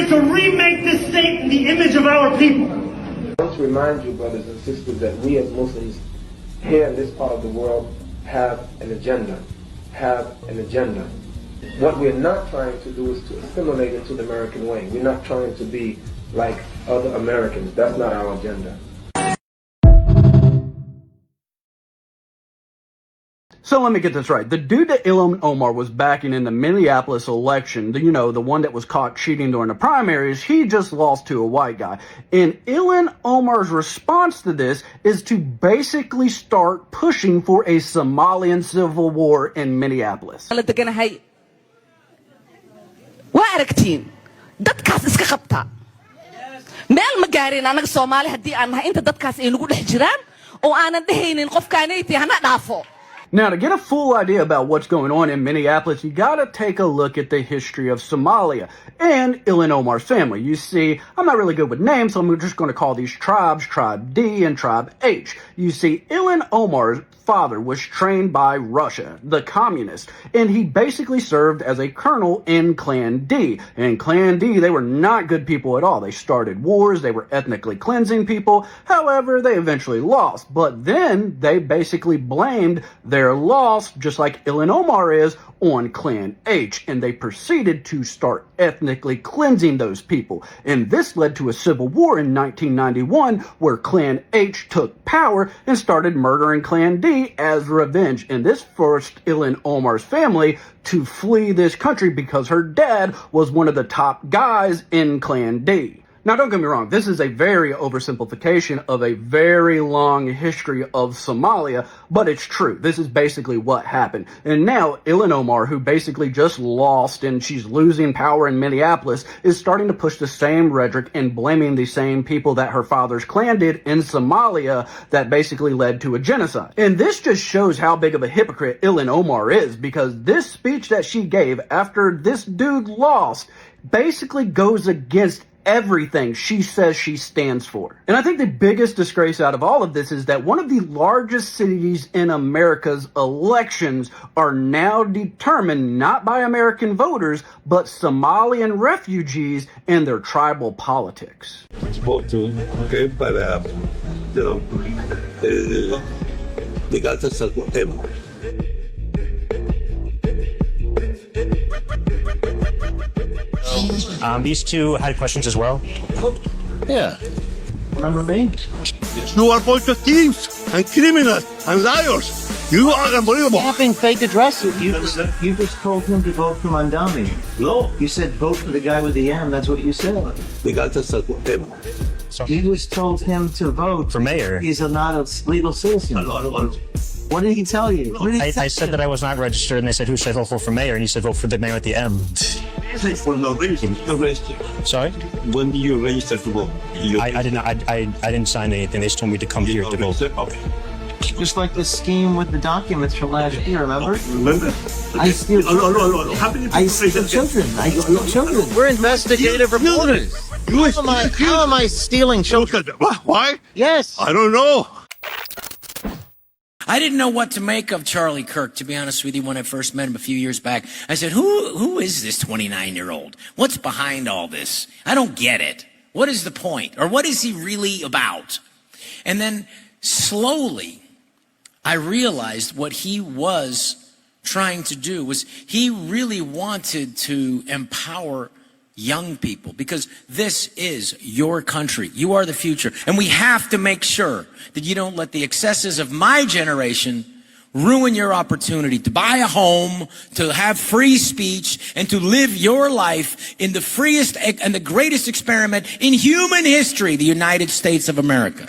is to remake this state in the image of our people. I want to remind you, brothers and sisters, that we as Muslims here in this part of the world have an agenda. What we're not trying to do is to assimilate into the American way. We're not trying to be like other Americans. That's not our agenda. So let me get this right. The dude that Ilhan Omar was backing in the Minneapolis election, the one that was caught cheating during the primaries, he just lost to a white guy. And Ilhan Omar's response to this is to basically start pushing for a Somalian civil war in Minneapolis. waa aragtiin dadkaas iska qabta meel ma gaarin anaga Soomaali hadii aan nahay inta dadkaas ay nagu dhex jiraan oo aanan dhehaynin qofkaanay hana dhaafo. Now, to get a full idea about what's going on in Minneapolis, you gotta take a look at the history of Somalia and Ilhan Omar's family. You see, I'm not really good with names, so I'm just going to call these tribes Tribe D and Tribe H. You see, Ilhan Omar's father was trained by Russia, the communists, and he basically served as a colonel in Clan D. And Clan D, they were not good people at all. They started wars, they were ethnically cleansing people. However, they eventually lost. But then they basically blamed their loss, just like Ilhan Omar is, on Clan H, and they proceeded to start ethnically cleansing those people. And this led to a civil war in 1991 where Clan H took power and started murdering Clan D as revenge. And this forced Ilhan Omar's family to flee this country because her dad was one of the top guys in Clan D. Now, don't get me wrong, this is a very oversimplification of a very long history of Somalia, but it's true. This is basically what happened. And now, Ilhan Omar, who basically just lost and she's losing power in Minneapolis, is starting to push the same rhetoric and blaming the same people that her father's clan did in Somalia that basically led to a genocide. And this just shows how big of a hypocrite Ilhan Omar is, because this speech that she gave after this dude lost basically goes against everything she says she stands for. And I think the biggest disgrace out of all of this is that one of the largest cities in America's elections are now determined not by American voters, but Somalian refugees and their tribal politics. Spoke to him, but they got to support him. These two had questions as well. Yeah. Remember me? You are a bunch of thieves and criminals and liars. You are unbelievable. Having fake addresses. You just told him to vote for Mandami. No. You said vote for the guy with the M. That's what you said. They got to support him. So, You just told him to vote for mayor, He's not a legal citizen. What did he tell you? What did he tell I said that I was not registered, and they said, who should I vote for mayor? And you said, vote for the mayor with the M. For no reason. You registered. Sorry? When did you register to vote? I did not. I didn't sign anything. They just told me to come here to vote. Okay. Just like the scheme with the documents from last year, remember? Remember? I steal No. How many I steal children. I steal children. We're investigative reporters. How am I stealing children? Why? Yes. I don't know. I didn't know what to make of Charlie Kirk, to be honest with you, when I first met him a few years back. I said, who is this 29-year-old? What's behind all this? I don't get it. What is the point? Or what is he really about? And then slowly, I realized what he was trying to do was he really wanted to empower young people, because this is your country. You are the future. And we have to make sure that you don't let the excesses of my generation ruin your opportunity to buy a home, to have free speech, and to live your life in the freest and the greatest experiment in human history, the United States of America.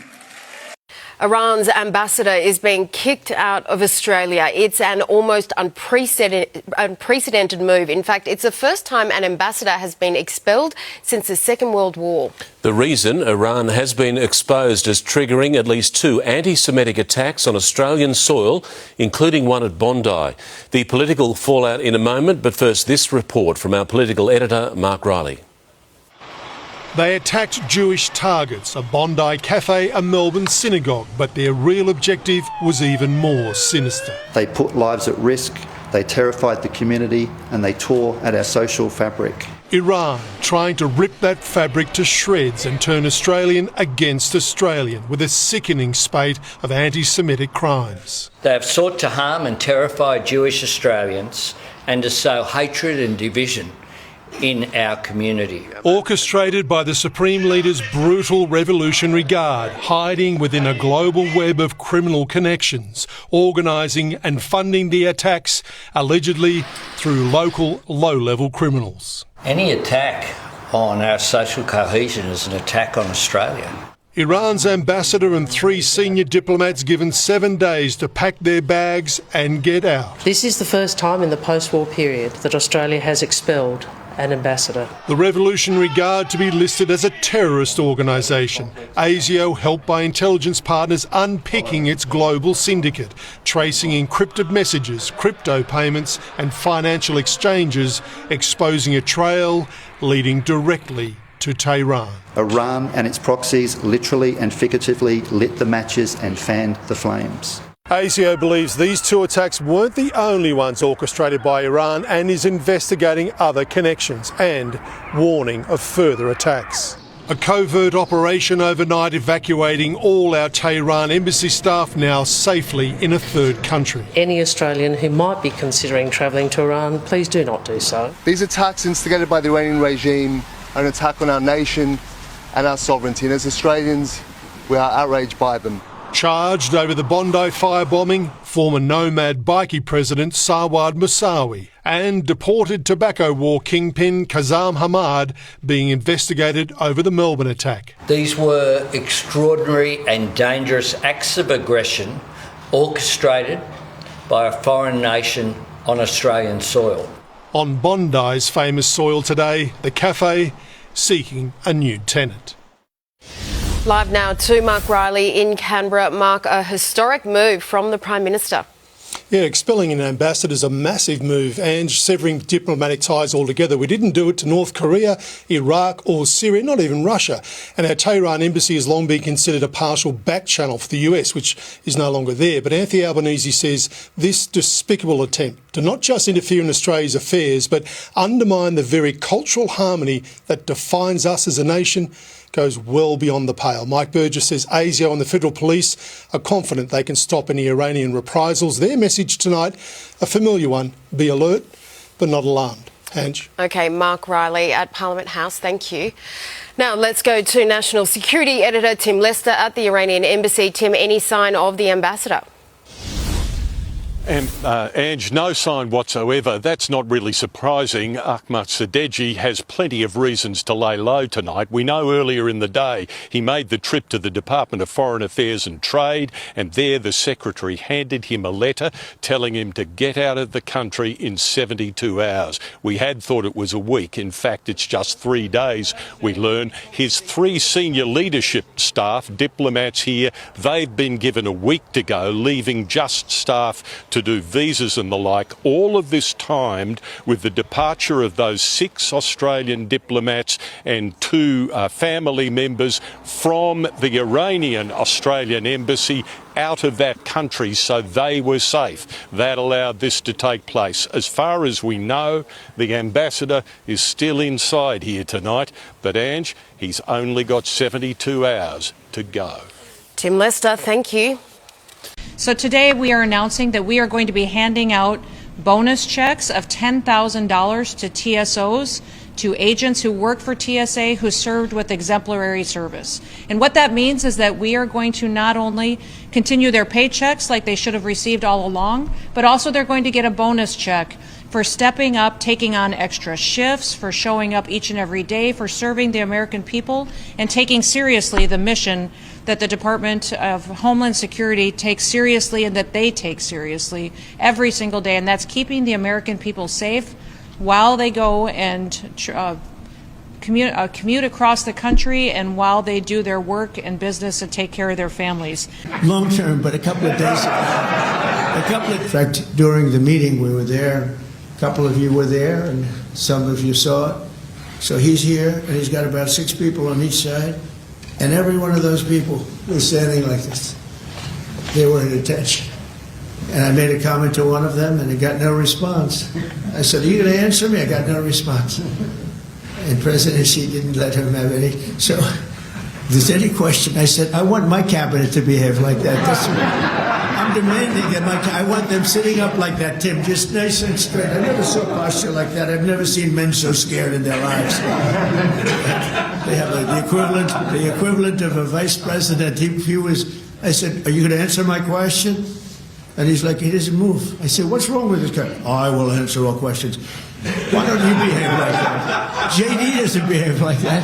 Iran's ambassador is being kicked out of Australia. It's an almost unprecedented move. In fact, it's the first time an ambassador has been expelled since the Second World War. The reason: Iran has been exposed as triggering at least 2 anti-Semitic attacks on Australian soil, including one at Bondi. The political fallout in a moment, but first this report from our political editor, Mark Riley. They attacked Jewish targets, a Bondi cafe, a Melbourne synagogue, but their real objective was even more sinister. They put lives at risk, they terrified the community, and they tore at our social fabric. Iran trying to rip that fabric to shreds and turn Australian against Australian with a sickening spate of anti-Semitic crimes. They have sought to harm and terrify Jewish Australians and to sow hatred and division in our community. Orchestrated by the Supreme Leader's brutal revolutionary guard, hiding within a global web of criminal connections, organising and funding the attacks, allegedly through local low-level criminals. Any attack on our social cohesion is an attack on Australia. Iran's ambassador and 3 senior diplomats given 7 days to pack their bags and get out. This is the first time in the post-war period that Australia has expelled an ambassador. The Revolutionary Guard to be listed as a terrorist organisation. ASIO helped by intelligence partners unpicking its global syndicate, tracing encrypted messages, crypto payments and financial exchanges, exposing a trail leading directly to Tehran. Iran and its proxies literally and figuratively lit the matches and fanned the flames. ASIO believes these 2 attacks weren't the only ones orchestrated by Iran and is investigating other connections and warning of further attacks. A covert operation overnight evacuating all our Tehran embassy staff now safely in a third country. Any Australian who might be considering travelling to Iran, please do not do so. These attacks instigated by the Iranian regime are an attack on our nation and our sovereignty, and as Australians, we are outraged by them. Charged over the Bondi firebombing, former Nomad Bikie president Sawad Musawi, and deported tobacco war kingpin Kazam Hamad being investigated over the Melbourne attack. These were extraordinary and dangerous acts of aggression orchestrated by a foreign nation on Australian soil. On Bondi's famous soil today, the cafe seeking a new tenant. Live now to Mark Riley in Canberra. Mark, a historic move from the Prime Minister. Yeah, expelling an ambassador is a massive move and severing diplomatic ties altogether. We didn't do it to North Korea, Iraq or Syria, not even Russia. And our Tehran embassy has long been considered a partial back channel for the US, which is no longer there. But Anthony Albanese says this despicable attempt to not just interfere in Australia's affairs, but undermine the very cultural harmony that defines us as a nation goes well beyond the pale. Mike Burgess says ASIO and the Federal Police are confident they can stop any Iranian reprisals. Their message tonight, a familiar one, be alert but not alarmed. Ange. OK, Mark Riley at Parliament House, thank you. Now let's go to National Security Editor Tim Lester at the Iranian Embassy. Tim, any sign of the ambassador? Ange, no sign whatsoever. That's not really surprising. Ahmad Sadeji has plenty of reasons to lay low tonight. We know earlier in the day he made the trip to the Department of Foreign Affairs and Trade, and there the Secretary handed him a letter telling him to get out of the country in 72 hours. We had thought it was a week. In fact, it's just 3 days, we learn. His 3 senior leadership staff, diplomats here, they've been given a week to go, leaving just staff to do visas and the like. All of this timed with the departure of those 6 Australian diplomats and 2 family members from the Iranian Australian embassy out of that country, so they were safe. That allowed this to take place. As far as we know, the ambassador is still inside here tonight, but Ange, he's only got 72 hours to go. Tim Lester, thank you. So today we are announcing that we are going to be handing out bonus checks of $10,000 to TSOs, to agents who work for TSA who served with exemplary service. And what that means is that we are going to not only continue their paychecks like they should have received all along, but also they're going to get a bonus check for stepping up, taking on extra shifts, for showing up each and every day, for serving the American people, and taking seriously the mission that the Department of Homeland Security takes seriously and that they take seriously every single day, and that's keeping the American people safe while they go and commute across the country and while they do their work and business and take care of their families. Long term, but a couple of days ago. In fact, during the meeting we were there, a couple of you were there and some of you saw it. So he's here and he's got about 6 people on each side. And every one of those people was standing like this. They were at attention. And I made a comment to one of them and he got no response. I said, "Are you going to answer me?" I got no response. and President Xi didn't let him have any. So if there's any question, I said, I want my cabinet to behave like that. I'm demanding that I want them sitting up like that, Tim, just nice and straight. I never saw posture like that. I've never seen men so scared in their lives. They have the equivalent of a vice president. He was. I said, "Are you going to answer my question?" And he's like, he doesn't move. I said, "What's wrong with this guy?" "I will answer all questions." Why don't you behave like that? JD doesn't behave like that.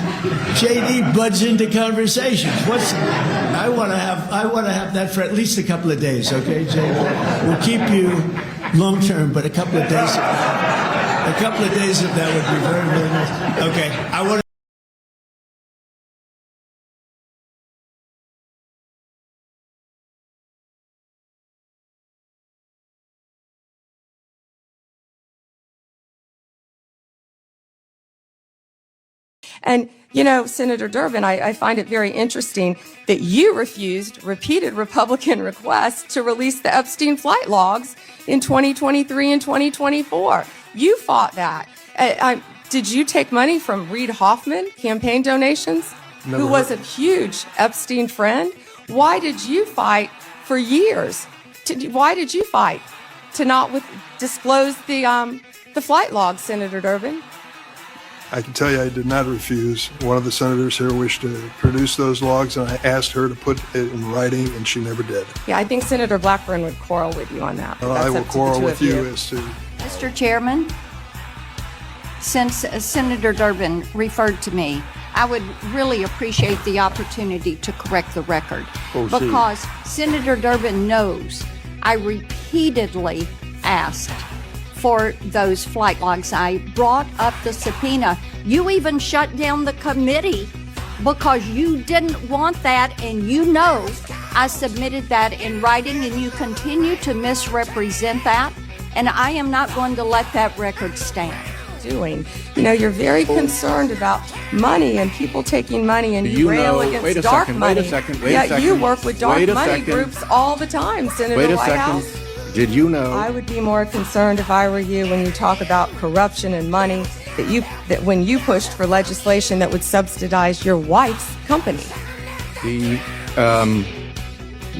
JD buds into conversations. I want to have that for at least a couple of days, okay, JD? We'll keep you long term, but a couple of days of that would be very, very nice. Okay, I want to. And, you know, Senator Durbin, I find it very interesting that you refused repeated Republican requests to release the Epstein flight logs in 2023 and 2024. You fought that. Did you take money from Reid Hoffman, campaign donations, who was a huge Epstein friend? Why did you fight for years? Why did you fight to not disclose the flight logs, Senator Durbin? I can tell you I did not refuse. One of the senators here wished to produce those logs, and I asked her to put it in writing, and she never did. Yeah, I think Senator Blackburn would quarrel with you on that. Well, I will quarrel with you as to... Mr. Chairman, since Senator Durbin referred to me, I would really appreciate the opportunity to correct the record. Because Senator Durbin knows I repeatedly asked for those flight logs. I brought up the subpoena. You even shut down the committee because you didn't want that, and you know I submitted that in writing, and you continue to misrepresent that, and I am not going to let that record stand. You know, you're very concerned about money and people taking money, and you rail against dark money. Wait a second. You work with dark money groups all the time, Senator Whitehouse. Did you know? I would be more concerned if I were you when you talk about corruption and money that when you pushed for legislation that would subsidize your wife's company.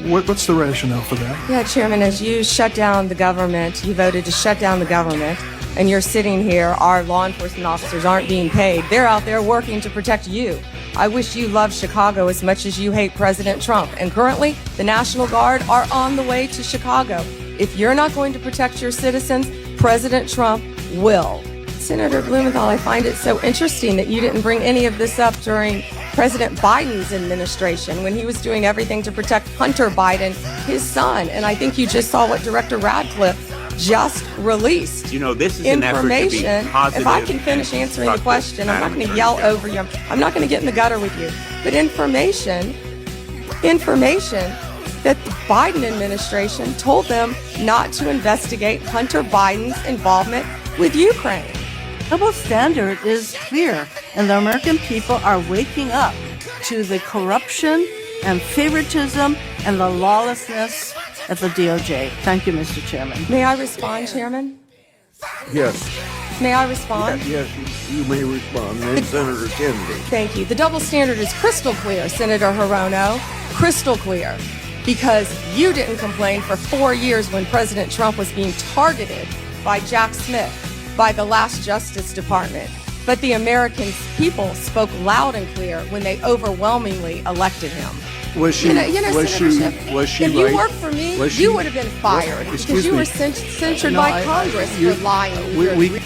What's the rationale for that? Yeah, Chairman, as you shut down the government, you voted to shut down the government, and you're sitting here, our law enforcement officers aren't being paid. They're out there working to protect you. I wish you loved Chicago as much as you hate President Trump. And currently, the National Guard are on the way to Chicago. If you're not going to protect your citizens, President Trump will. Senator Blumenthal, I find it so interesting that you didn't bring any of this up during President Biden's administration when he was doing everything to protect Hunter Biden, his son. And I think you just saw what Director Radcliffe just released. You know, this is an effort to be positive. If I can finish answering the question, I'm not going to yell over you. I'm not going to get in the gutter with you. But information that the Biden administration told them not to investigate Hunter Biden's involvement with Ukraine. Double standard is clear, and the American people are waking up to the corruption and favoritism and the lawlessness at the DOJ. Thank you, Mr. Chairman. May I respond, Chairman? Yes. May I respond? Yes, you may respond. Then Senator Kennedy. Thank you. The double standard is crystal clear, Senator Hirono. Crystal clear. Because you didn't complain for 4 years when President Trump was being targeted by Jack Smith, by the last Justice Department. But the American people spoke loud and clear when they overwhelmingly elected him. Was she? Was she? If you worked for me, you would have been fired because you were censured by Congress for lying.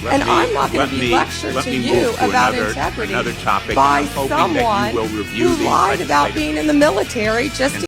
And I'm not going to be lectured to you about integrity by someone who lied about being in the military just to